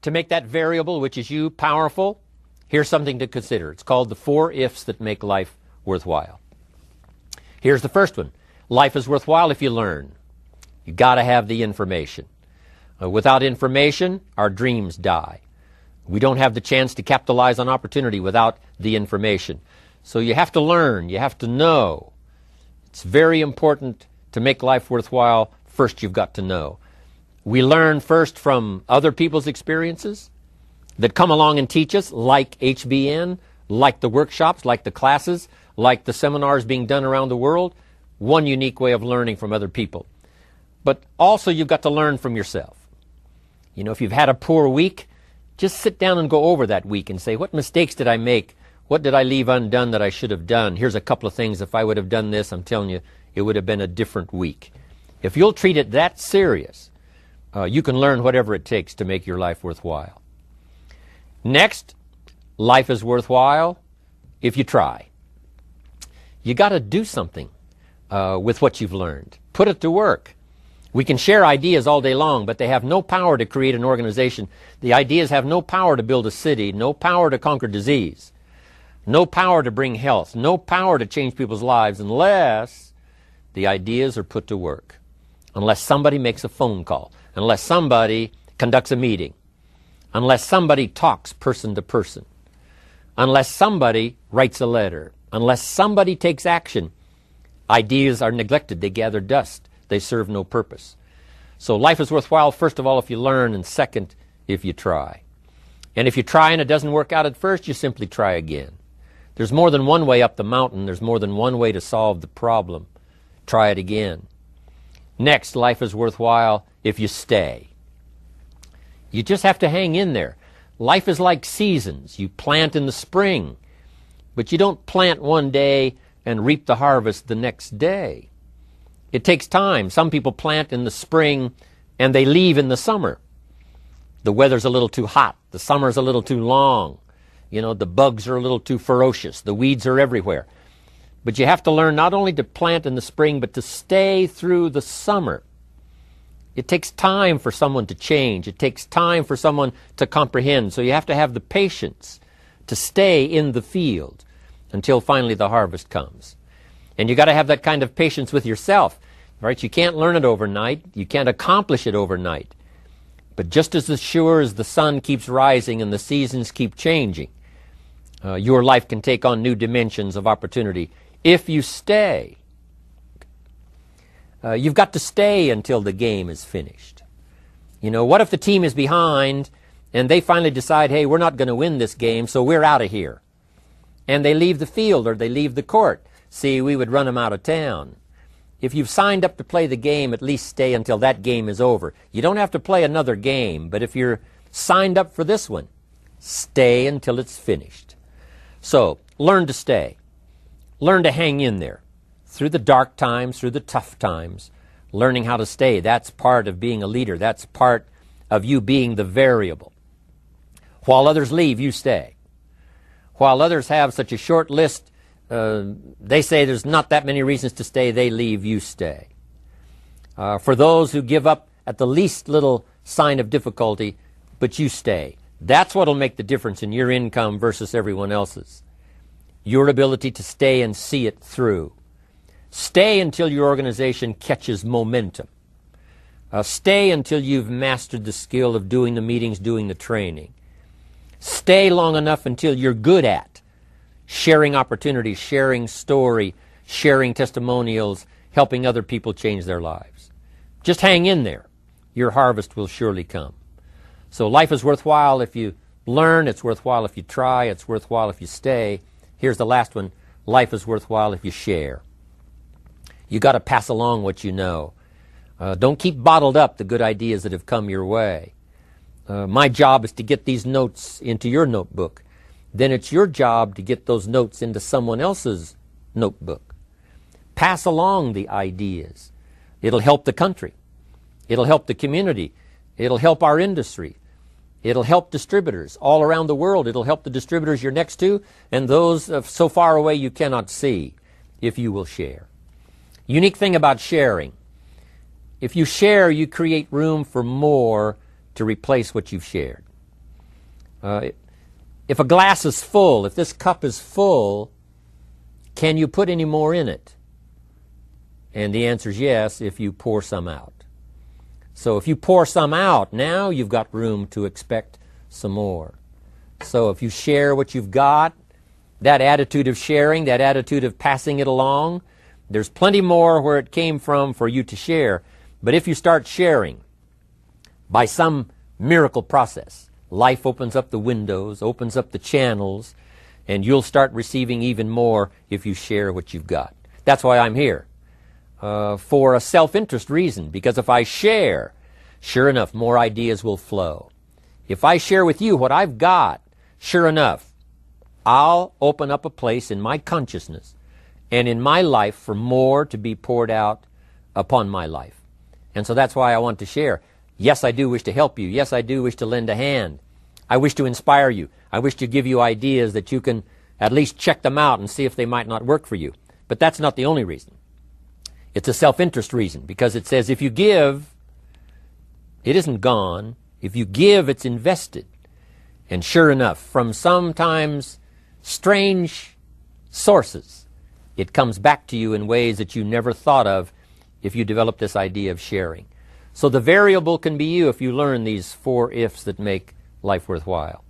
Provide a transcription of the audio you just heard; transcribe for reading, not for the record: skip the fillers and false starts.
to make that variable, which is you, powerful, here's something to consider. It's called the 4 ifs that make life worthwhile. Here's the first one. Life is worthwhile if you learn. You got to have the information. Without information, our dreams die. We don't have the chance to capitalize on opportunity without the information. So you have to learn. You have to know. It's very important to make life worthwhile. First, you've got to know. We learn first from other people's experiences that come along and teach us, like HBN, like the workshops, like the classes, like the seminars being done around the world. One unique way of learning from other people. But also you've got to learn from yourself. You know, if you've had a poor week, just sit down and go over that week and say, what mistakes did I make? What did I leave undone that I should have done? Here's a couple of things. If I would have done this, I'm telling you, it would have been a different week. If you'll treat it that serious, you can learn whatever it takes to make your life worthwhile. Next, life is worthwhile if you try. You got to do something with what you've learned. Put it to work. We can share ideas all day long, but they have no power to create an organization. The ideas have no power to build a city, no power to conquer disease, no power to bring health, no power to change people's lives unless the ideas are put to work, unless somebody makes a phone call, unless somebody conducts a meeting, unless somebody talks person to person, unless somebody writes a letter, unless somebody takes action. Ideas are neglected. They gather dust. They serve no purpose. So life is worthwhile, first of all, if you learn, and second, if you try. And if you try and it doesn't work out at first, you simply try again. There's more than one way up the mountain. There's more than one way to solve the problem. Try it again. Next, life is worthwhile if you stay. You just have to hang in there. Life is like seasons. You plant in the spring, but you don't plant one day and reap the harvest the next day. It takes time. Some people plant in the spring and they leave in the summer. The weather's a little too hot. The summer's a little too long. You know, the bugs are a little too ferocious. The weeds are everywhere. But you have to learn not only to plant in the spring, but to stay through the summer. It takes time for someone to change. It takes time for someone to comprehend. So you have to have the patience to stay in the field until finally the harvest comes. And you got to have that kind of patience with yourself, right? You can't learn it overnight. You can't accomplish it overnight. But just as sure as the sun keeps rising and the seasons keep changing, your life can take on new dimensions of opportunity if you stay. You've got to stay until the game is finished. You know, what if the team is behind and they finally decide, hey, we're not going to win this game, so we're out of here. And they leave the field or they leave the court. See, we would run them out of town. If you've signed up to play the game, at least stay until that game is over. You don't have to play another game, but if you're signed up for this one, stay until it's finished. So, learn to stay. Learn to hang in there. Through the dark times, through the tough times, learning how to stay. That's part of being a leader. That's part of you being the variable. While others leave, you stay. While others have such a short list, they say there's not that many reasons to stay, they leave, you stay. For those who give up at the least little sign of difficulty, but you stay. That's what will make the difference in your income versus everyone else's. Your ability to stay and see it through. Stay until your organization catches momentum. Stay until you've mastered the skill of doing the meetings, doing the training. Stay long enough until you're good at sharing opportunities, sharing story, sharing testimonials, helping other people change their lives. Just hang in there. Your harvest will surely come. So life is worthwhile if you learn. It's worthwhile if you try. It's worthwhile if you stay. Here's the last one. Life is worthwhile if you share. You got to pass along what you know. Don't keep bottled up the good ideas that have come your way. My job is to get these notes into your notebook. Then it's your job to get those notes into someone else's notebook. Pass along the ideas. It'll help the country. It'll help the community. It'll help our industry. It'll help distributors all around the world. It'll help the distributors you're next to and those so far away you cannot see if you will share. Unique thing about sharing. If you share, you create room for more to replace what you've shared. If a glass is full, if this cup is full, can you put any more in it? And the answer is yes, if you pour some out. So if you pour some out, now you've got room to expect some more. So if you share what you've got, that attitude of sharing, that attitude of passing it along, there's plenty more where it came from for you to share. But if you start sharing by some miracle process, life opens up the windows, opens up the channels, and you'll start receiving even more if you share what you've got. That's why I'm here. For a self-interest reason, because if I share, sure enough, more ideas will flow. If I share with you what I've got, sure enough, I'll open up a place in my consciousness and in my life for more to be poured out upon my life. And so that's why I want to share. Yes, I do wish to help you. Yes, I do wish to lend a hand. I wish to inspire you. I wish to give you ideas that you can at least check them out and see if they might not work for you. But that's not the only reason. It's a self-interest reason, because it says if you give, it isn't gone. If you give, it's invested. And sure enough, from sometimes strange sources, it comes back to you in ways that you never thought of if you develop this idea of sharing. So the variable can be you if you learn these 4 ifs that make life worthwhile.